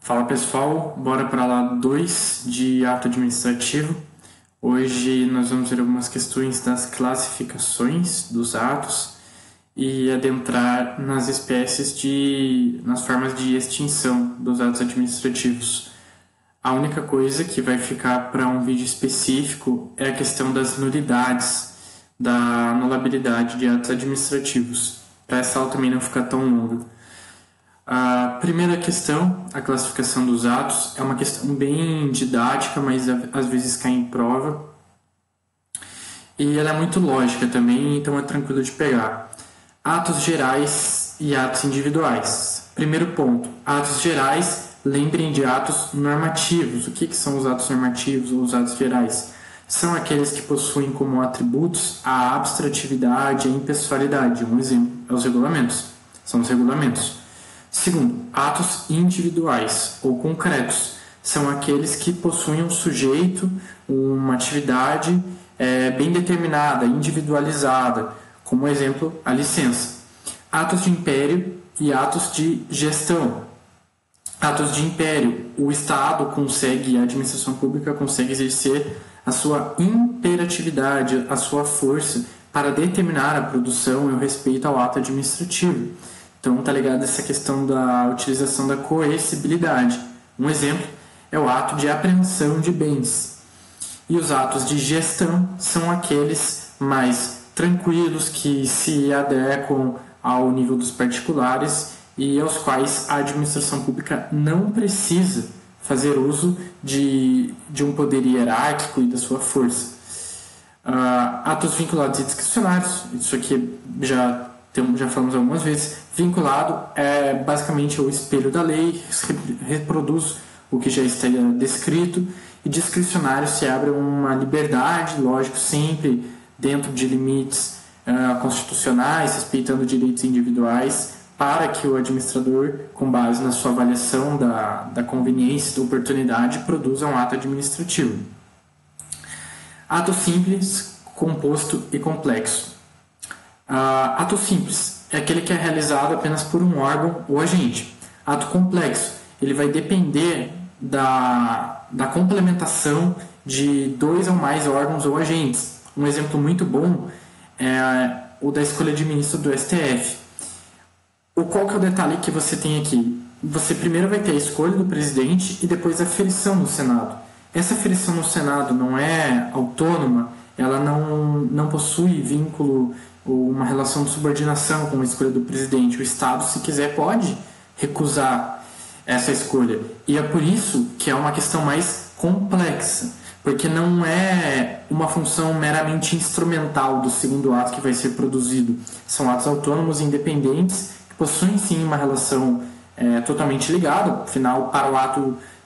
Fala pessoal, bora para lá 2 de ato administrativo. Hoje nós vamos ver algumas questões das classificações dos atos e adentrar nas formas de extinção dos atos administrativos. A única coisa que vai ficar para um vídeo específico é a questão das nulidades, da anulabilidade de atos administrativos, para essa aula também não ficar tão longa. A primeira questão, a classificação dos atos, é uma questão bem didática, mas às vezes cai em prova. E ela é muito lógica também, então é tranquilo de pegar. Atos gerais e atos individuais. Primeiro ponto, atos gerais, lembrem de atos normativos. O que são os atos normativos ou os atos gerais? São aqueles que possuem como atributos a abstratividade e a impessoalidade. Um exemplo é os regulamentos. São os regulamentos. Segundo, atos individuais ou concretos são aqueles que possuem um sujeito, uma atividade bem determinada, individualizada, como exemplo, a licença. Atos de império e atos de gestão. Atos de império, o Estado consegue, a administração pública consegue exercer a sua imperatividade, a sua força para determinar a produção e o respeito ao ato administrativo. Então, está ligado essa questão da utilização da coercibilidade. Um exemplo é o ato de apreensão de bens. E os atos de gestão são aqueles mais tranquilos, que se adequam ao nível dos particulares e aos quais a administração pública não precisa fazer uso de um poder hierárquico e da sua força. Atos vinculados e discricionários, isso aqui já falamos algumas vezes. Vinculado é basicamente o espelho da lei, reproduz o que já está descrito, e discricionário se abre uma liberdade, lógico, sempre dentro de limites constitucionais, respeitando direitos individuais, para que o administrador, com base na sua avaliação da conveniência, da oportunidade, produza um ato administrativo. Ato simples, composto e complexo. Ato simples é aquele que é realizado apenas por um órgão ou agente. Ato complexo, ele vai depender da complementação de 2 ou mais órgãos ou agentes. Um exemplo muito bom é o da escolha de ministro do STF. Qual que é o detalhe que você tem aqui? Você primeiro vai ter a escolha do presidente e depois a aferição no Senado. Essa aferição no Senado não é autônoma, ela não possui vínculo ou uma relação de subordinação com a escolha do presidente. O Estado, se quiser, pode recusar essa escolha. E é por isso que é uma questão mais complexa, porque não é uma função meramente instrumental do segundo ato que vai ser produzido. São atos autônomos e independentes que possuem, sim, uma relação totalmente ligada. Afinal,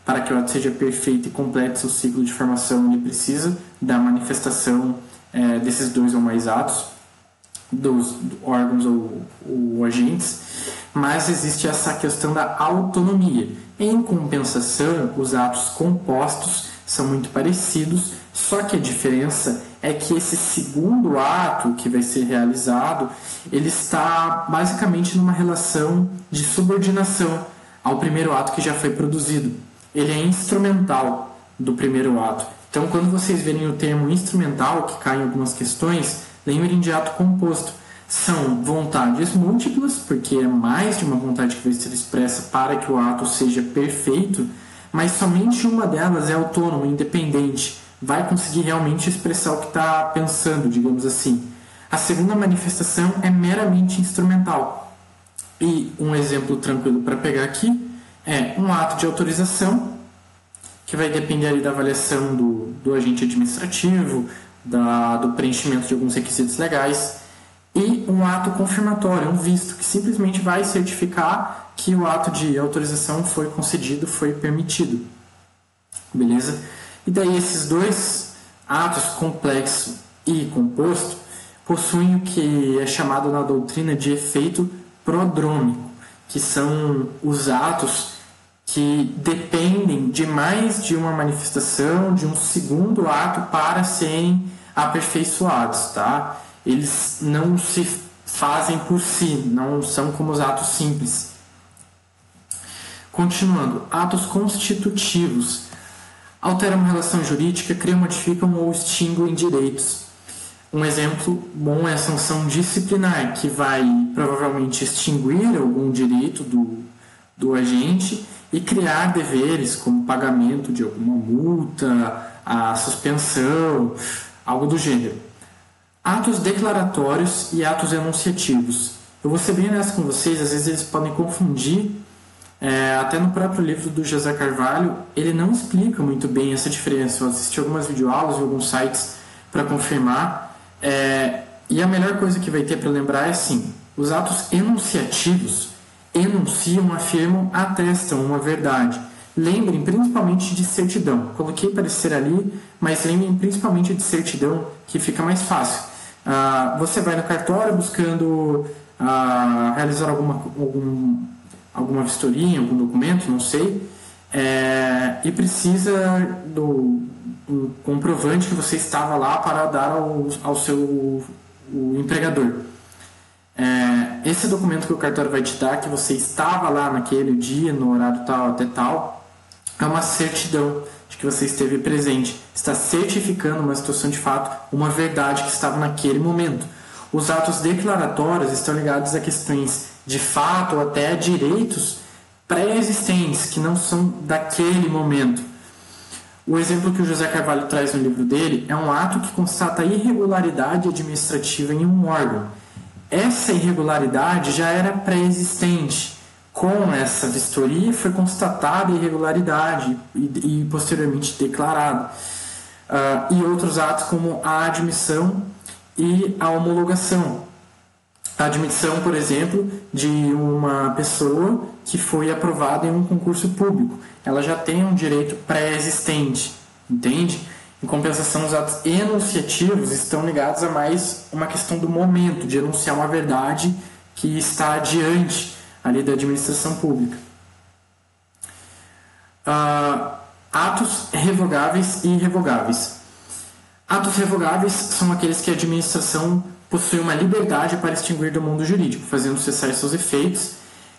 para que o ato seja perfeito e complete seu ciclo de formação, ele precisa da manifestação desses 2 ou mais atos, dos órgãos ou agentes, mas existe essa questão da autonomia. Em compensação, os atos compostos são muito parecidos, só que a diferença é que esse segundo ato que vai ser realizado, ele está basicamente numa relação de subordinação ao primeiro ato que já foi produzido. Ele é instrumental do primeiro ato. Então, quando vocês verem o termo instrumental, que cai em algumas questões, lembrem de ato composto. São vontades múltiplas, porque é mais de uma vontade que vai ser expressa para que o ato seja perfeito, mas somente uma delas é autônoma, independente, vai conseguir realmente expressar o que está pensando, digamos assim. A segunda manifestação é meramente instrumental. E um exemplo tranquilo para pegar aqui é um ato de autorização, que vai depender ali da avaliação do agente administrativo, do preenchimento de alguns requisitos legais, e um ato confirmatório, um visto, que simplesmente vai certificar que o ato de autorização foi concedido, foi permitido. Beleza? E daí esses 2 atos, complexo e composto, possuem o que é chamado na doutrina de efeito prodrômico, que são os atos que dependem de mais de uma manifestação, de um segundo ato para serem aperfeiçoados, tá? Eles não se fazem por si, não são como os atos simples. Continuando, atos constitutivos. Alteram uma relação jurídica, criam, modificam ou extinguem direitos. Um exemplo bom é a sanção disciplinar, que vai provavelmente extinguir algum direito do agente e criar deveres, como pagamento de alguma multa, a suspensão, algo do gênero. Atos declaratórios e atos enunciativos. Eu vou ser bem honesto com vocês, às vezes eles podem confundir. Até no próprio livro do José Carvalho, ele não explica muito bem essa diferença. Eu assisti algumas videoaulas e alguns sites para confirmar. E a melhor coisa que vai ter para lembrar é assim: os atos enunciativos enunciam, afirmam, atestam uma verdade. Lembrem principalmente de certidão. Coloquei parecer ali, mas lembrem principalmente de certidão, que fica mais fácil. Você vai no cartório buscando realizar alguma vistoria, algum documento, não sei, e precisa do comprovante que você estava lá para dar ao seu empregador. Esse documento que o cartório vai te dar, que você estava lá naquele dia, no horário tal até tal, é uma certidão de que você esteve presente. Está certificando uma situação de fato, uma verdade que estava naquele momento. Os atos declaratórios estão ligados a questões de fato ou até a direitos pré-existentes, que não são daquele momento. O exemplo que o José Carvalho traz no livro dele é um ato que constata irregularidade administrativa em um órgão. Essa irregularidade já era pré-existente. Com essa vistoria foi constatada a irregularidade e posteriormente declarada. E outros atos como a admissão e a homologação. A admissão, por exemplo, de uma pessoa que foi aprovada em um concurso público. Ela já tem um direito pré-existente, entende? Em compensação, os atos enunciativos estão ligados a mais uma questão do momento, de enunciar uma verdade que está adiante ali da administração pública. Atos revogáveis e irrevogáveis. Atos revogáveis são aqueles que a administração possui uma liberdade para extinguir do mundo jurídico, fazendo cessar seus efeitos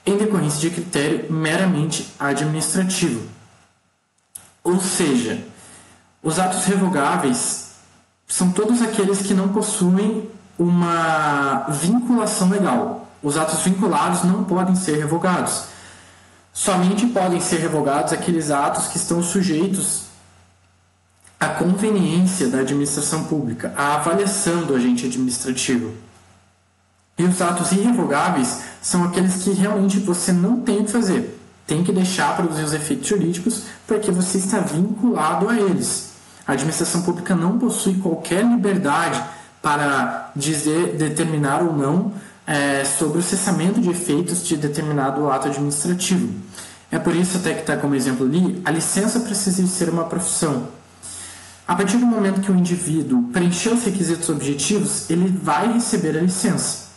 em decorrência de critério meramente administrativo. Ou seja, os atos revogáveis são todos aqueles que não possuem uma vinculação legal. Os atos vinculados não podem ser revogados. Somente podem ser revogados aqueles atos que estão sujeitos à conveniência da administração pública, à avaliação do agente administrativo. E os atos irrevogáveis são aqueles que realmente você não tem o que fazer. Tem que deixar produzir os efeitos jurídicos porque você está vinculado a eles. A administração pública não possui qualquer liberdade para dizer, determinar ou não sobre o cessamento de efeitos de determinado ato administrativo. É por isso até que está como exemplo ali, a licença precisa ser uma profissão. A partir do momento que o indivíduo preencheu os requisitos objetivos, ele vai receber a licença.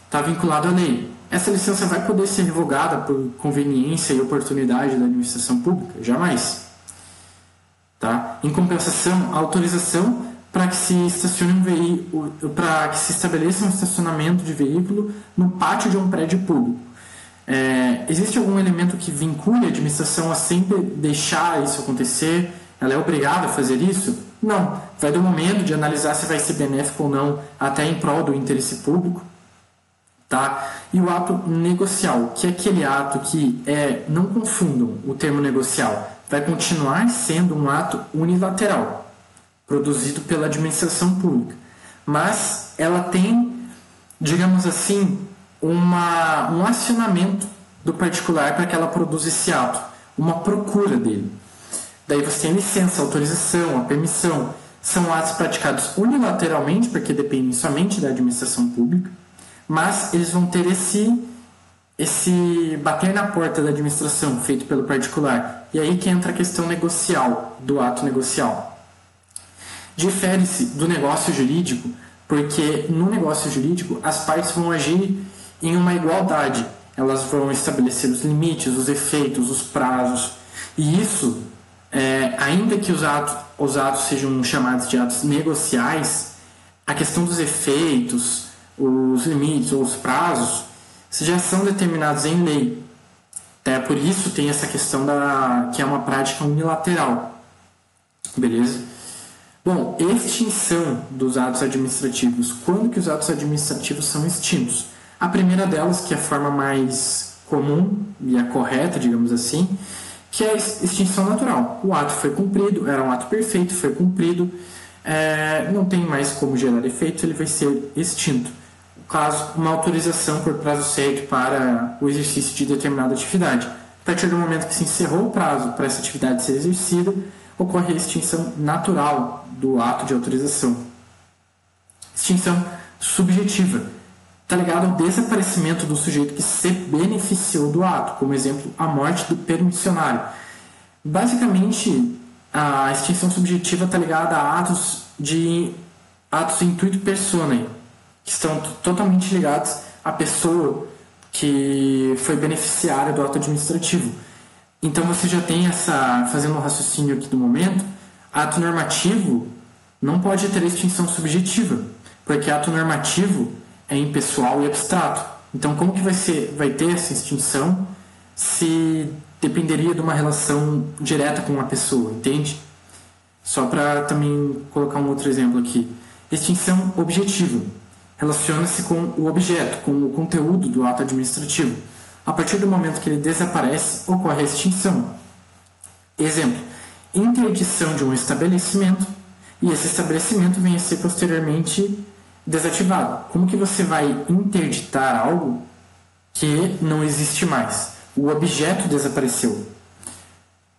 Está vinculado à lei. Essa licença vai poder ser revogada por conveniência e oportunidade da administração pública? Jamais. Tá? Em compensação, a autorização para que se estacione um veículo, para que se estabeleça um estacionamento de veículo no pátio de um prédio público. Existe algum elemento que vincule a administração a sempre deixar isso acontecer? Ela é obrigada a fazer isso? Não. Vai do momento de analisar se vai ser benéfico ou não, até em prol do interesse público. Tá? E o ato negocial, que é aquele ato que não confundam o termo negocial, vai continuar sendo um ato unilateral, produzido pela administração pública. Mas ela tem, digamos assim, um acionamento do particular para que ela produza esse ato, uma procura dele. Daí você tem a licença, a autorização, a permissão. São atos praticados unilateralmente, porque dependem somente da administração pública, mas eles vão ter esse bater na porta da administração feito pelo particular. E aí que entra a questão negocial, do ato negocial. Difere-se do negócio jurídico, porque no negócio jurídico as partes vão agir em uma igualdade. Elas vão estabelecer os limites, os efeitos, os prazos. E isso, ainda que os atos sejam chamados de atos negociais, a questão dos efeitos, os limites ou os prazos já são determinados em lei. Até por isso tem essa questão que é uma prática unilateral. Beleza? Bom, extinção dos atos administrativos. Quando que os atos administrativos são extintos? A primeira delas, que é a forma mais comum e a correta, digamos assim, que é a extinção natural. O ato foi cumprido, era um ato perfeito, foi cumprido, não tem mais como gerar efeitos, ele vai ser extinto. Caso uma autorização por prazo certo para o exercício de determinada atividade. A partir do momento que se encerrou o prazo para essa atividade ser exercida, ocorre a extinção natural do ato de autorização. Extinção subjetiva. Está ligado ao desaparecimento do sujeito que se beneficiou do ato, como exemplo, a morte do permissionário. Basicamente, a extinção subjetiva está ligada a atos intuito personae, que estão totalmente ligados à pessoa que foi beneficiária do ato administrativo. Então você já tem fazendo um raciocínio aqui do momento, ato normativo não pode ter extinção subjetiva, porque ato normativo é impessoal e abstrato. Então como que vai ter essa extinção se dependeria de uma relação direta com uma pessoa, entende? Só para também colocar um outro exemplo aqui. Extinção objetiva. Relaciona-se com o objeto, com o conteúdo do ato administrativo. A partir do momento que ele desaparece, ocorre a extinção. Exemplo, interdição de um estabelecimento e esse estabelecimento vem a ser posteriormente desativado. Como que você vai interditar algo que não existe mais? O objeto desapareceu.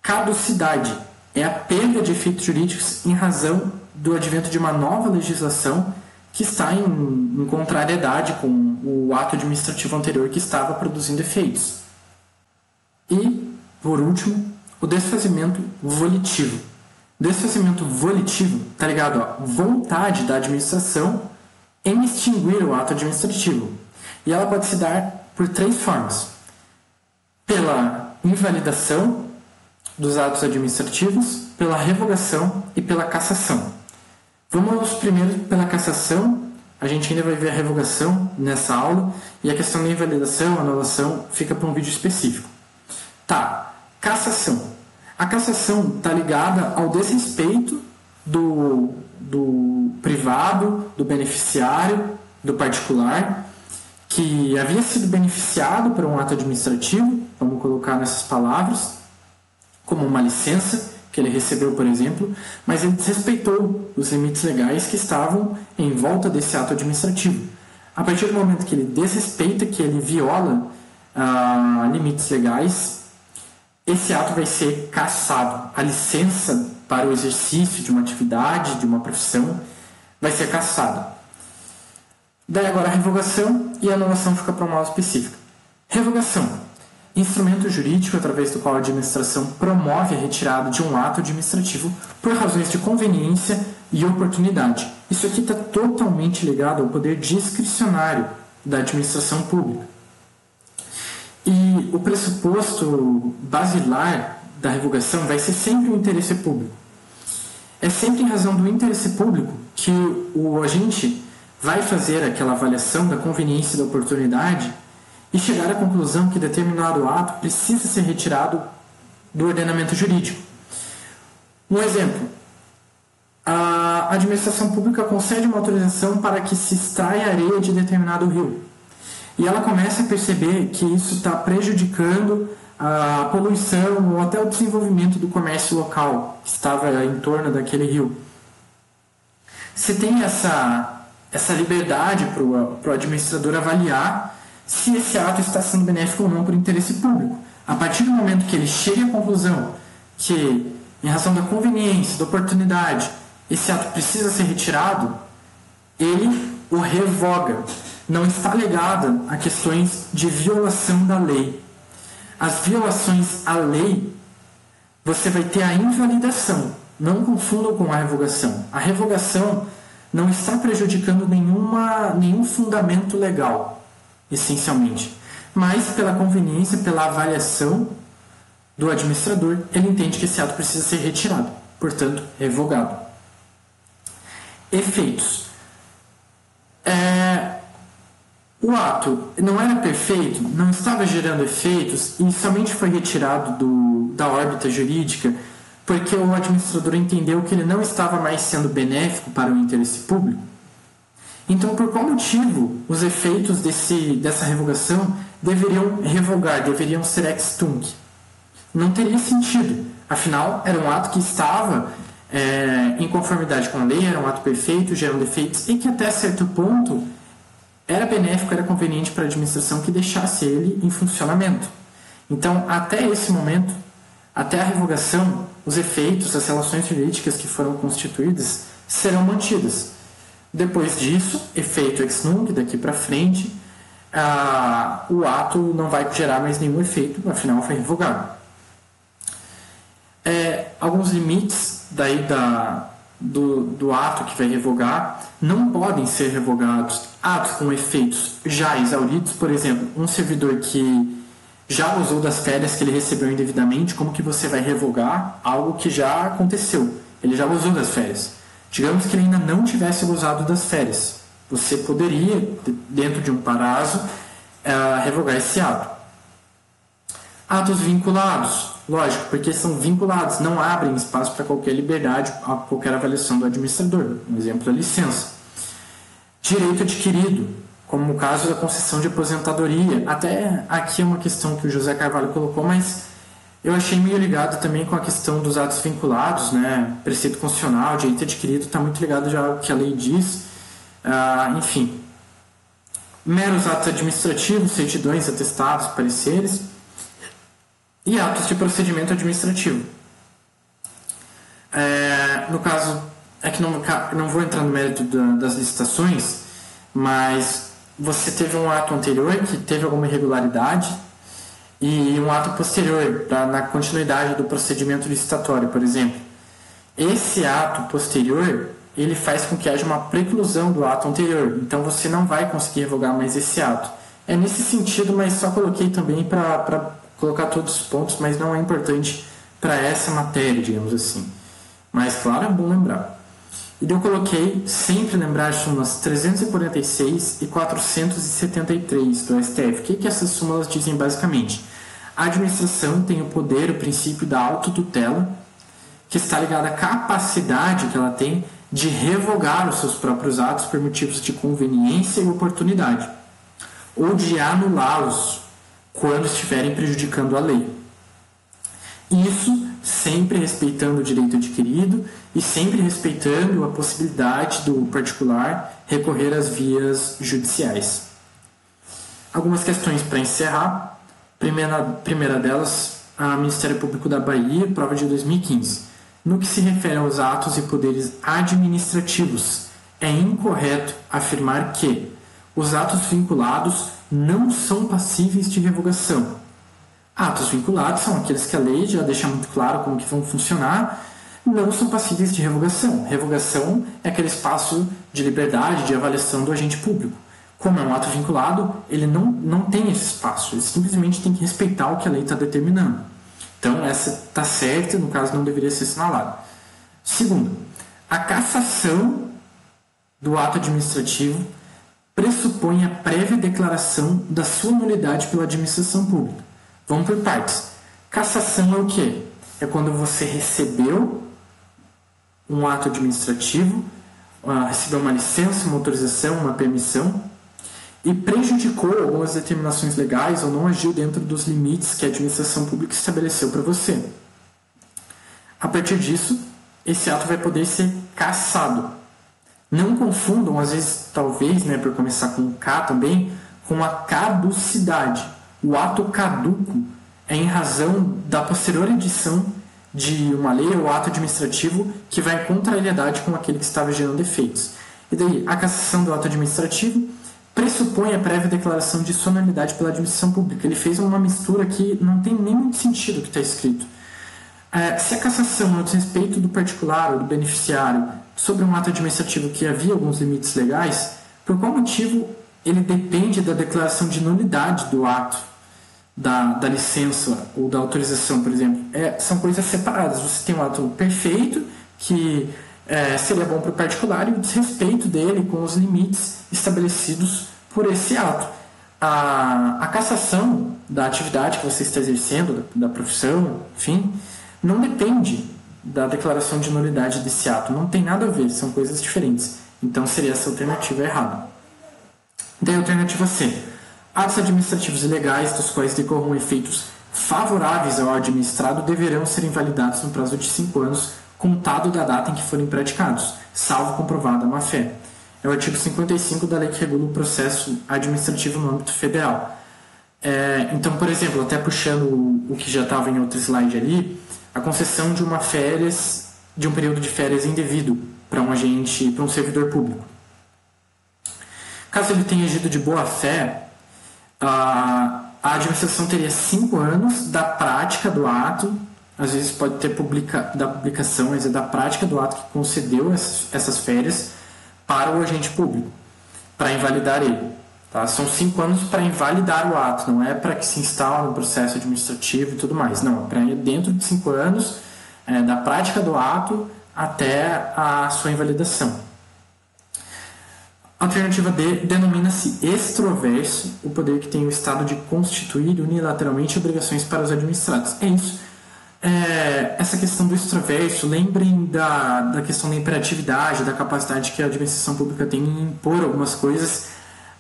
Caducidade é a perda de efeitos jurídicos em razão do advento de uma nova legislação que está em contrariedade com o ato administrativo anterior que estava produzindo efeitos. E, por último, o desfazimento volitivo. Desfazimento volitivo está ligado à vontade da administração em extinguir o ato administrativo. E ela pode se dar por 3 formas. Pela invalidação dos atos administrativos, pela revogação e pela cassação. Vamos primeiro pela cassação, a gente ainda vai ver a revogação nessa aula, e a questão da invalidação, anulação, fica para um vídeo específico. Tá, cassação. A cassação está ligada ao desrespeito do privado, do beneficiário, do particular, que havia sido beneficiado por um ato administrativo, vamos colocar nessas palavras, como uma licença, que ele recebeu, por exemplo, mas ele desrespeitou os limites legais que estavam em volta desse ato administrativo. A partir do momento que ele desrespeita, que ele viola limites legais, esse ato vai ser cassado. A licença para o exercício de uma atividade, de uma profissão, vai ser cassada. Daí agora a revogação e a anulação fica para uma aula específica. Revogação. Instrumento jurídico através do qual a administração promove a retirada de um ato administrativo por razões de conveniência e oportunidade. Isso aqui está totalmente ligado ao poder discricionário da administração pública. E o pressuposto basilar da revogação vai ser sempre o interesse público. É sempre em razão do interesse público que o agente vai fazer aquela avaliação da conveniência e da oportunidade e chegar à conclusão que determinado ato precisa ser retirado do ordenamento jurídico. Um exemplo, a administração pública concede uma autorização para que se extraia areia de determinado rio. E ela começa a perceber que isso está prejudicando a poluição ou até o desenvolvimento do comércio local que estava em torno daquele rio. Você tem essa liberdade para o administrador avaliar se esse ato está sendo benéfico ou não por interesse público. A partir do momento que ele chega à conclusão que, em razão da conveniência, da oportunidade, esse ato precisa ser retirado, ele o revoga. Não está ligado a questões de violação da lei. As violações à lei, você vai ter a invalidação. Não confundam com a revogação. A revogação não está prejudicando nenhum fundamento legal, essencialmente, mas pela conveniência, pela avaliação do administrador, ele entende que esse ato precisa ser retirado, portanto, revogado. Efeitos. O ato não era perfeito, não estava gerando efeitos e somente foi retirado da órbita jurídica porque o administrador entendeu que ele não estava mais sendo benéfico para o interesse público. Então, por qual motivo os efeitos dessa revogação deveriam ser ex tunc? Não teria sentido. Afinal, era um ato que estava em conformidade com a lei, era um ato perfeito, gerando efeitos e que até certo ponto era benéfico, era conveniente para a administração que deixasse ele em funcionamento. Então, até esse momento, até a revogação, os efeitos, as relações jurídicas que foram constituídas serão mantidas. Depois disso, efeito ex nunc, daqui para frente, o ato não vai gerar mais nenhum efeito, afinal foi revogado. Alguns limites do ato que vai revogar não podem ser revogados atos com efeitos já exauridos. Por exemplo, um servidor que já usou das férias que ele recebeu indevidamente, como que você vai revogar algo que já aconteceu? Ele já usou das férias. Digamos que ele ainda não tivesse usado das férias. Você poderia, dentro de um prazo, revogar esse ato. Atos vinculados, lógico, porque são vinculados, não abrem espaço para qualquer liberdade, a qualquer avaliação do administrador. Um exemplo é a licença. Direito adquirido, como o caso da concessão de aposentadoria. Até aqui é uma questão que o José Carvalho colocou, mas eu achei meio ligado também com a questão dos atos vinculados, né? Preceito constitucional, direito adquirido, está muito ligado já ao que a lei diz. Enfim, meros atos administrativos, certidões, atestados, pareceres e atos de procedimento administrativo. No caso, é que não vou entrar no mérito das licitações, mas você teve um ato anterior que teve alguma irregularidade e um ato posterior na continuidade do procedimento licitatório, por exemplo. Esse ato posterior, ele faz com que haja uma preclusão do ato anterior, então você não vai conseguir revogar mais esse ato. É nesse sentido, mas só coloquei também para colocar todos os pontos, mas não é importante para essa matéria, digamos assim. Mas, claro, é bom lembrar. E eu coloquei sempre lembrar as súmulas 346 e 473 do STF. O que essas súmulas dizem basicamente? A administração tem o poder, o princípio da autotutela, que está ligado à capacidade que ela tem de revogar os seus próprios atos por motivos de conveniência e oportunidade, ou de anulá-los quando estiverem prejudicando a lei. Isso sempre respeitando o direito adquirido e sempre respeitando a possibilidade do particular recorrer às vias judiciais. Algumas questões para encerrar. Primeira delas, a Ministério Público da Bahia, prova de 2015. No que se refere aos atos e poderes administrativos, é incorreto afirmar que os atos vinculados não são passíveis de revogação. Atos vinculados são aqueles que a lei já deixa muito claro como que vão funcionar, não são passíveis de revogação. Revogação é aquele espaço de liberdade, de avaliação do agente público. Como é um ato vinculado, ele não tem esse espaço, ele simplesmente tem que respeitar o que a lei está determinando. Então, essa está certa, no caso não deveria ser assinalada. Segundo, a cassação do ato administrativo pressupõe a prévia declaração da sua nulidade pela administração pública. Vamos por partes. Cassação é o quê? É quando você recebeu um ato administrativo, recebeu uma licença, uma autorização, uma permissão e prejudicou algumas determinações legais ou não agiu dentro dos limites que a administração pública estabeleceu para você. A partir disso, esse ato vai poder ser cassado. Não confundam, às vezes, talvez, por começar com K também, com a caducidade. O ato caduco é em razão da posterior edição de uma lei ou ato administrativo que vai em contrariedade com aquele que estava gerando efeitos. E daí, a cassação do ato administrativo pressupõe a prévia declaração de sua nulidade pela administração pública. Ele fez uma mistura que não tem nem muito sentido o que está escrito. Se a cassação é o desrespeito do particular ou do beneficiário sobre um ato administrativo que havia alguns limites legais, por qual motivo ele depende da declaração de nulidade do ato, da licença ou da autorização, por exemplo? São coisas separadas. Você tem um ato perfeito que seria bom para o particular e o desrespeito dele com os limites estabelecidos por esse ato. A cassação da atividade que você está exercendo, da profissão, enfim, não depende da declaração de nulidade desse ato. Não tem nada a ver, são coisas diferentes. Então seria essa alternativa errada. Daí a alternativa C. Atos administrativos ilegais dos quais decorram efeitos favoráveis ao administrado deverão ser invalidados no prazo de 5 anos, contado da data em que forem praticados, salvo comprovada a má-fé. É o artigo 55 da lei que regula o processo administrativo no âmbito federal. Então, por exemplo, até puxando o que já estava em outro slide ali, a concessão de um período de férias indevido para um servidor público. Caso ele tenha agido de boa fé, a administração teria 5 anos da prática do ato, às vezes pode ter da publicação, mas é da prática do ato que concedeu essas férias para o agente público, para invalidar ele. Tá? São 5 anos para invalidar o ato, não é para que se instale um processo administrativo e tudo mais. Não, é para dentro de 5 anos da prática do ato até a sua invalidação. Alternativa D, denomina-se extroverso o poder que tem o Estado de constituir unilateralmente obrigações para os administrados. É isso. Essa questão do extroverso, lembrem da questão da imperatividade, da capacidade que a administração pública tem em impor algumas coisas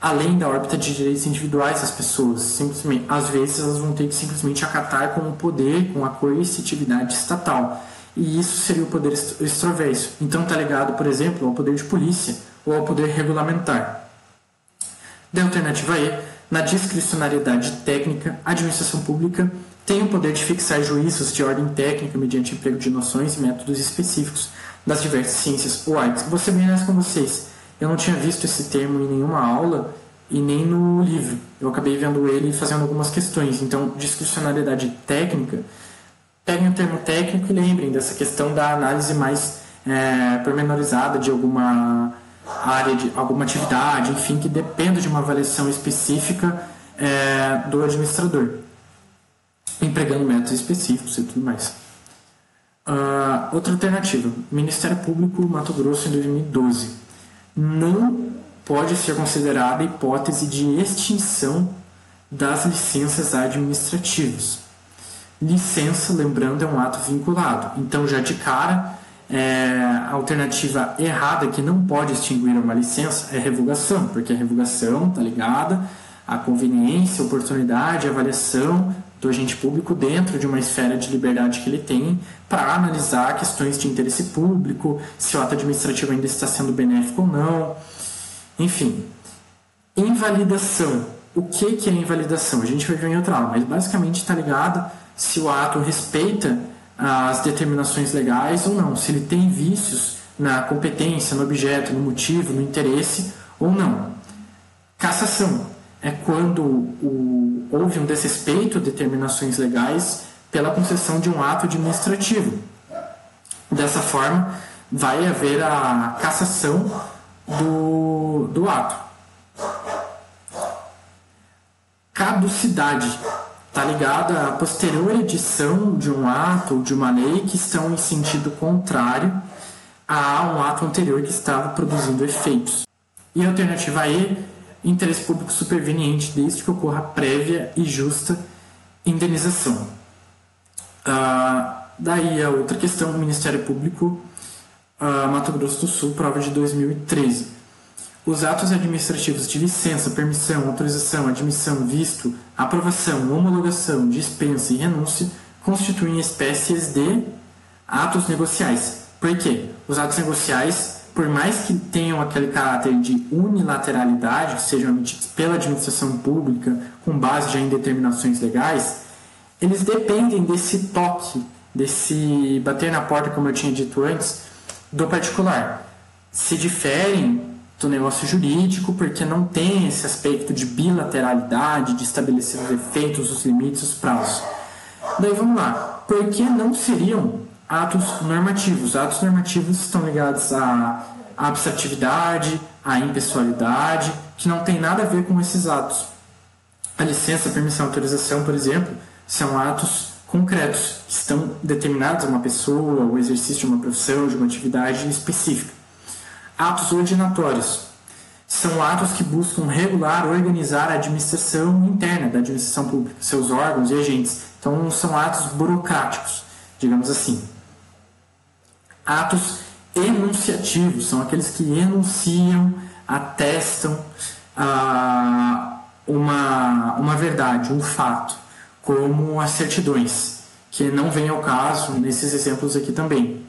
além da órbita de direitos individuais das pessoas. Simplesmente, às vezes elas vão ter que simplesmente acatar com o poder, com a coercitividade estatal. E isso seria o poder extroverso. Então está ligado, por exemplo, ao poder de polícia ou ao poder regulamentar. Da alternativa E, na discricionariedade técnica, a administração pública tem o poder de fixar juízos de ordem técnica mediante emprego de noções e métodos específicos das diversas ciências ou artes. Vou ser bem honesto com vocês, eu não tinha visto esse termo em nenhuma aula e nem no livro. Eu acabei vendo ele e fazendo algumas questões. Então, discricionariedade técnica, peguem o termo técnico e lembrem dessa questão da análise mais pormenorizada de alguma área, de alguma atividade, enfim, que dependa de uma avaliação específica do administrador, empregando métodos específicos e tudo mais. Outra alternativa, Ministério Público Mato Grosso em 2012. Não pode ser considerada a hipótese de extinção das licenças administrativas. Licença, lembrando, é um ato vinculado. Então, já de cara, a alternativa errada que não pode extinguir uma licença é revogação, porque a revogação está ligada à conveniência, oportunidade, avaliação do agente público dentro de uma esfera de liberdade que ele tem para analisar questões de interesse público, se o ato administrativo ainda está sendo benéfico ou não. Enfim, invalidação. O que é invalidação? A gente vai ver em outra aula, mas basicamente está ligado se o ato respeita as determinações legais ou não, se ele tem vícios na competência, no objeto, no motivo, no interesse ou não. Cassação é quando houve um desrespeito a determinações legais pela concessão de um ato administrativo. Dessa forma, vai haver a cassação do ato. Caducidade está ligada à posterior edição de um ato ou de uma lei que estão em sentido contrário a um ato anterior que estava produzindo efeitos. E a alternativa E, interesse público superveniente desde que ocorra prévia e justa indenização. Daí a outra questão, o Ministério Público Mato Grosso do Sul, prova de 2013. Os atos administrativos de licença, permissão, autorização, admissão, visto, aprovação, homologação, dispensa e renúncia constituem espécies de atos negociais. Por quê? Os atos negociais, por mais que tenham aquele caráter de unilateralidade, que sejam emitidos pela administração pública com base já em determinações legais, eles dependem desse toque, desse bater na porta, como eu tinha dito antes, do particular. Se diferem do negócio jurídico porque não tem esse aspecto de bilateralidade, de estabelecer os efeitos, os limites, os prazos. Daí vamos lá. Por que não seriam atos normativos? Atos normativos estão ligados à abstratividade, à impessoalidade, que não tem nada a ver com esses atos. A licença, a permissão, a autorização, por exemplo, são atos concretos, que estão determinados a uma pessoa, o exercício de uma profissão, de uma atividade específica. Atos ordinatórios são atos que buscam regular, organizar a administração interna da administração pública, seus órgãos e agentes. Então, são atos burocráticos, digamos assim. Atos enunciativos são aqueles que enunciam, atestam uma verdade, um fato, como as certidões, que não vem ao caso nesses exemplos aqui também.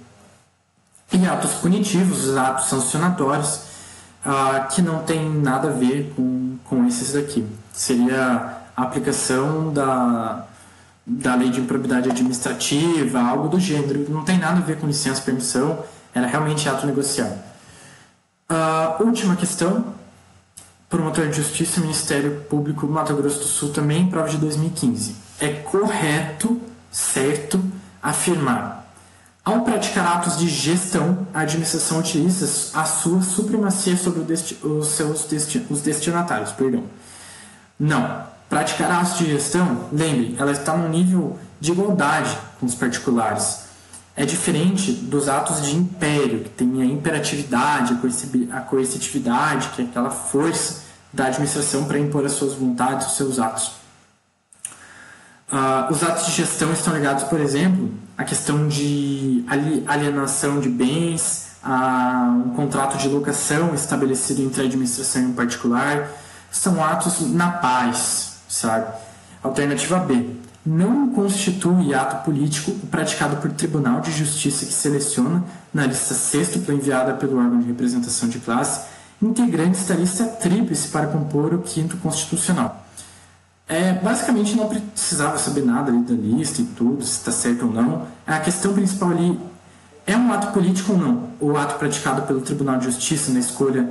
E atos punitivos, os atos sancionatórios, que não tem nada a ver com esses daqui. Seria a aplicação da lei de improbidade administrativa, algo do gênero. Não tem nada a ver com licença, permissão, era realmente ato negocial. Última questão, promotor de justiça, Ministério Público do Mato Grosso do Sul, também, prova de 2015. É correto, certo, afirmar: ao praticar atos de gestão, a administração utiliza a sua supremacia sobre os destinatários. Não. Praticar atos de gestão, lembre, ela está num nível de igualdade com os particulares. É diferente dos atos de império, que tem a imperatividade, a coercitividade, que é aquela força da administração para impor as suas vontades, os seus atos. Os atos de gestão estão ligados, por exemplo, à questão de alienação de bens, a um contrato de locação estabelecido entre a administração e um particular. São atos na paz, sabe? Alternativa B. Não constitui ato político o praticado por tribunal de justiça que seleciona, na lista sextupla enviada pelo órgão de representação de classe, integrantes da lista tríplice para compor o quinto constitucional. Basicamente não precisava saber nada ali da lista e tudo, se está certo ou não. A questão principal ali é um ato político ou não, o ato praticado pelo Tribunal de Justiça na escolha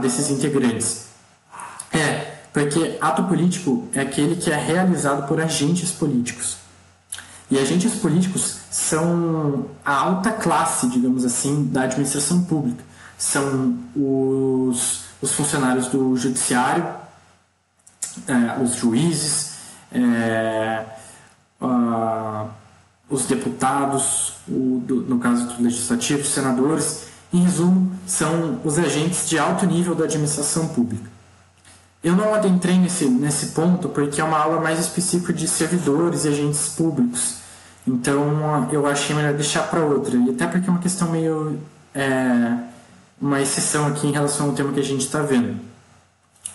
desses integrantes. Porque ato político é aquele que é realizado por agentes políticos. E agentes políticos são a alta classe, digamos assim, da administração pública. São os funcionários do judiciário, os juízes, os deputados, no caso do legislativo, os senadores. Em resumo, são os agentes de alto nível da administração pública. Eu não adentrei nesse ponto porque é uma aula mais específica de servidores e agentes públicos. Então, eu achei melhor deixar para outra. E até porque é uma questão meio... uma exceção aqui em relação ao tema que a gente está vendo.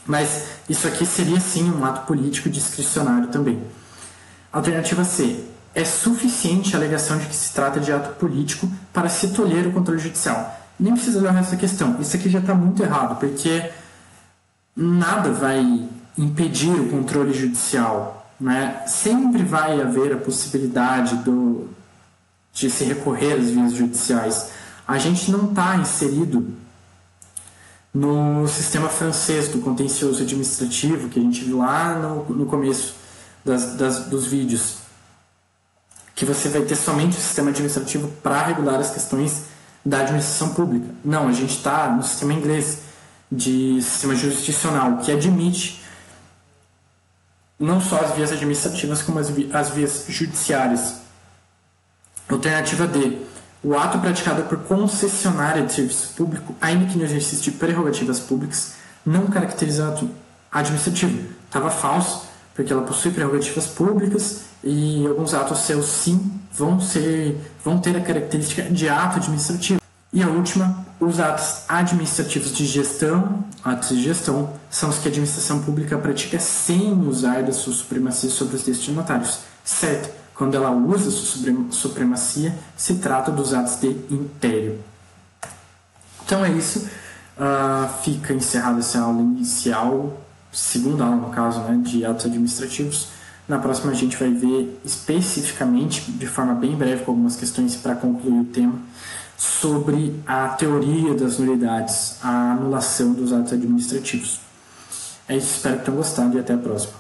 Mas isso aqui seria sim um ato político discricionário também. Alternativa C. É suficiente a alegação de que se trata de ato político para se tolher o controle judicial. Nem precisa olhar essa questão. Isso aqui já está muito errado, porque nada vai impedir o controle judicial, né? Sempre vai haver a possibilidade de se recorrer às vias judiciais. A gente não está inserido no sistema francês do contencioso administrativo, que a gente viu lá no começo dos vídeos, que você vai ter somente o sistema administrativo para regular as questões da administração pública. Não, a gente está no sistema inglês, de sistema jurisdicional, que admite não só as vias administrativas, como as vias judiciárias. Alternativa D. O ato praticado por concessionária de serviço público, ainda que no exercício de prerrogativas públicas, não caracteriza ato administrativo. Estava falso, porque ela possui prerrogativas públicas e alguns atos seus, sim, vão ter a característica de ato administrativo. E a última, os atos administrativos de gestão, atos de gestão, são os que a administração pública pratica sem usar da sua supremacia sobre os destinatários. Certo? Quando ela usa sua supremacia, se trata dos atos de império. Então é isso. Fica encerrada essa aula inicial, segunda aula no caso, né, de atos administrativos. Na próxima a gente vai ver especificamente, de forma bem breve, com algumas questões para concluir o tema, sobre a teoria das nulidades, a anulação dos atos administrativos. É isso, espero que tenham gostado e até a próxima.